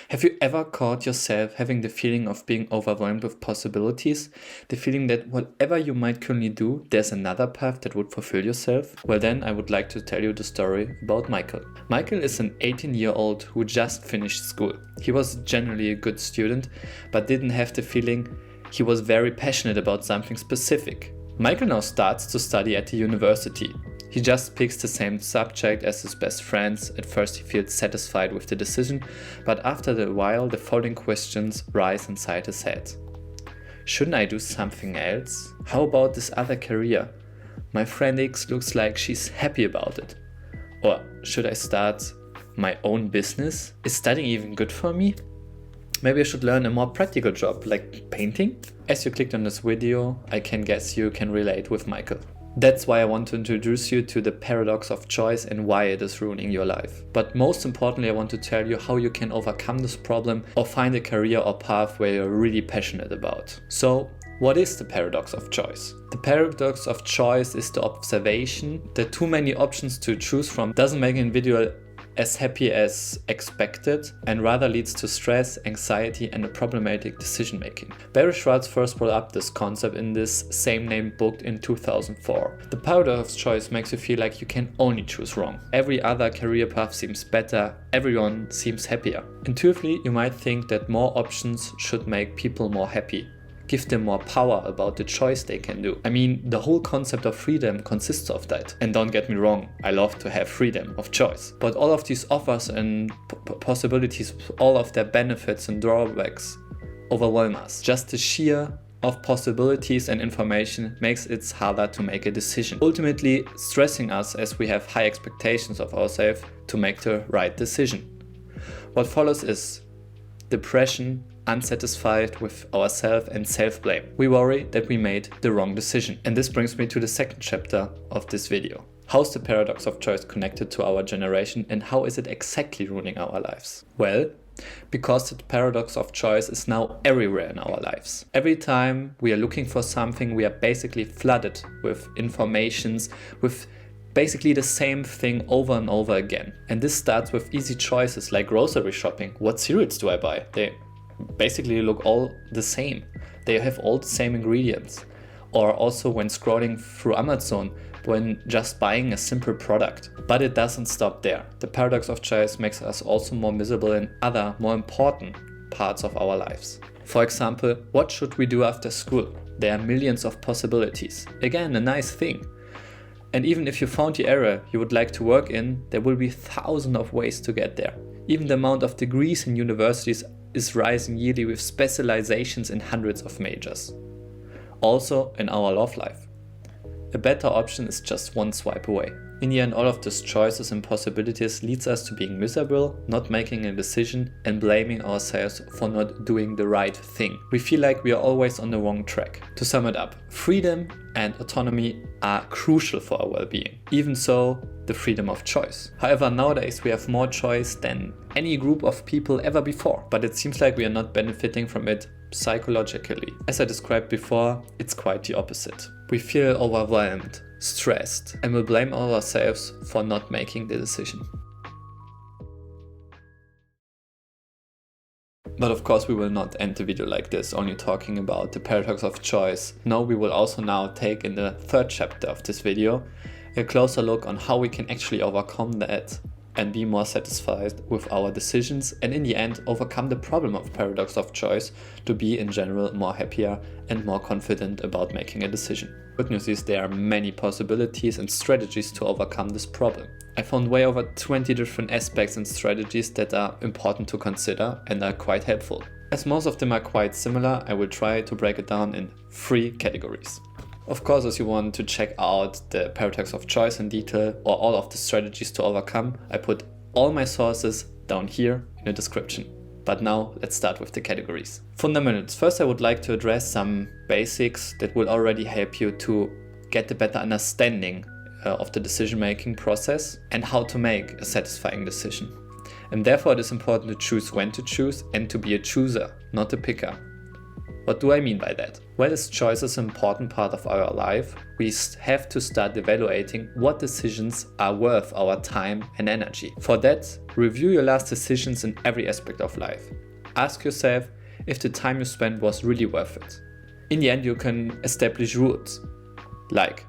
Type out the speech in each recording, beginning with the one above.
Have you ever caught yourself having the feeling of being overwhelmed with possibilities? The feeling that whatever you might currently do, there's another path that would fulfill yourself? Well, then I would like to tell you the story about Michael. Michael is an 18-year-old who just finished school. He was generally a good student, but didn't have the feeling he was very passionate about something specific. Michael now starts to study at the university. He just picks the same subject as his best friends. At first he feels satisfied with the decision, but after a while the following questions rise inside his head. Shouldn't I do something else? How about this other career? My friend X looks like she's happy about it. Or should I start my own business? Is studying even good for me? Maybe I should learn a more practical job like painting? As you clicked on this video, I can guess you can relate with Michael. That's why I want to introduce you to the paradox of choice and why it is ruining your life. But most importantly, I want to tell you how you can overcome this problem or find a career or path where you're really passionate about. So, what is the paradox of choice? The paradox of choice is the observation that too many options to choose from doesn't make an individual as happy as expected and rather leads to stress, anxiety and a problematic decision making. Barry Schwartz first brought up this concept in this same name book in 2004. The paradox of choice makes you feel like you can only choose wrong. Every other career path seems better, everyone seems happier. Intuitively, you might think that more options should make people more happy. Give them more power about the choice they can do. I mean, the whole concept of freedom consists of that. And don't get me wrong, I love to have freedom of choice. But all of these offers and possibilities, all of their benefits and drawbacks overwhelm us. Just the sheer of possibilities and information makes it harder to make a decision, ultimately stressing us as we have high expectations of ourselves to make the right decision. What follows is depression, unsatisfied with ourselves and self-blame. We worry that we made the wrong decision. And this brings me to the second chapter of this video. How's the paradox of choice connected to our generation and how is it exactly ruining our lives? Well, because the paradox of choice is now everywhere in our lives. Every time we are looking for something, we are basically flooded with informations, with basically the same thing over and over again. And this starts with easy choices like grocery shopping. What cereals do I buy? They basically look all the same. They have all the same ingredients. Or also when scrolling through Amazon, when just buying a simple product. But it doesn't stop there. The paradox of choice makes us also more miserable in other, more important parts of our lives. For example, what should we do after school? There are millions of possibilities. Again, a nice thing. And even if you found the area you would like to work in, there will be thousands of ways to get there. Even the amount of degrees in universities is rising yearly with specializations in hundreds of majors. Also in our love life. A better option is just one swipe away. In the end, all of these choices and possibilities leads us to being miserable, not making a decision and blaming ourselves for not doing the right thing. We feel like we are always on the wrong track. To sum it up, freedom and autonomy are crucial for our well-being. Even so, the freedom of choice. However, nowadays we have more choice than any group of people ever before, but it seems like we are not benefiting from it psychologically. As I described before, it's quite the opposite. We feel overwhelmed, stressed, and will blame ourselves for not making the decision. But of course we will not end the video like this, only talking about the paradox of choice. No, we will also now take in the third chapter of this video a closer look on how we can actually overcome that and be more satisfied with our decisions and in the end overcome the problem of paradox of choice to be in general more happier and more confident about making a decision. Good news is there are many possibilities and strategies to overcome this problem. I found way over 20 different aspects and strategies that are important to consider and are quite helpful. As most of them are quite similar, I will try to break it down in 3 categories. Of course, as you want to check out the paradox of choice in detail or all of the strategies to overcome, I put all my sources down here in the description. But now let's start with the categories. Fundamentals. First, I would like to address some basics that will already help you to get a better understanding of the decision-making process and how to make a satisfying decision. And therefore, it is important to choose when to choose and to be a chooser, not a picker. What do I mean by that? Well, as choice is an important part of our life, we have to start evaluating what decisions are worth our time and energy. For that, review your last decisions in every aspect of life. Ask yourself if the time you spent was really worth it. In the end, you can establish rules, like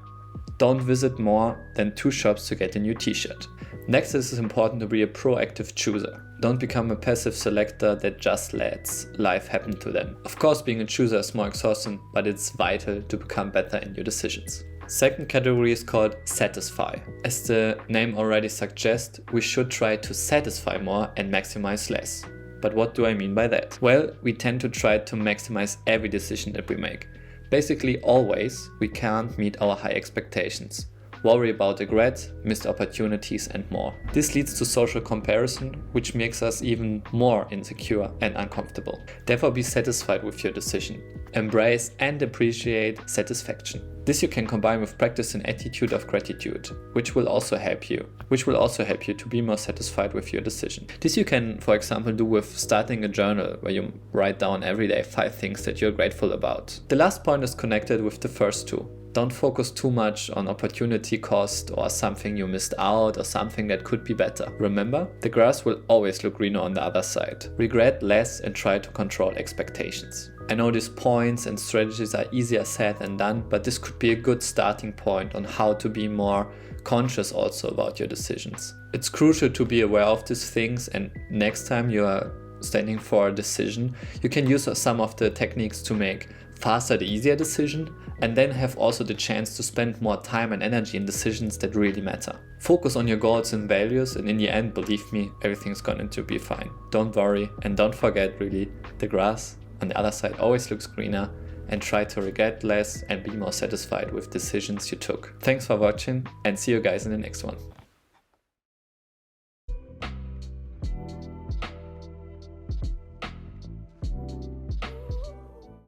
don't visit more than 2 shops to get a new t-shirt. Next, it is important to be a proactive chooser. Don't become a passive selector that just lets life happen to them. Of course, being a chooser is more exhausting, but it's vital to become better in your decisions. Second category is called satisfy. As the name already suggests, we should try to satisfy more and maximize less. But what do I mean by that? Well, we tend to try to maximize every decision that we make. Basically, always, we can't meet our high expectations. Worry about regret, missed opportunities and more. This leads to social comparison, which makes us even more insecure and uncomfortable. Therefore, be satisfied with your decision. Embrace and appreciate satisfaction. This you can combine with practice an attitude of gratitude, which will also help you to be more satisfied with your decision. This you can, for example, do with starting a journal where you write down every day 5 things that you're grateful about. The last point is connected with the first 2. Don't focus too much on opportunity cost or something you missed out or something that could be better. Remember, the grass will always look greener on the other side. Regret less and try to control expectations. I know these points and strategies are easier said than done, but this could be a good starting point on how to be more conscious also about your decisions. It's crucial to be aware of these things, and next time you are standing for a decision, you can use some of the techniques to make faster the easier decision, and then have also the chance to spend more time and energy in decisions that really matter. Focus on your goals and values, and in the end, believe me, everything's going to be fine. Don't worry, and don't forget really, the grass on the other side always looks greener, and try to regret less and be more satisfied with decisions you took. Thanks for watching, and see you guys in the next one.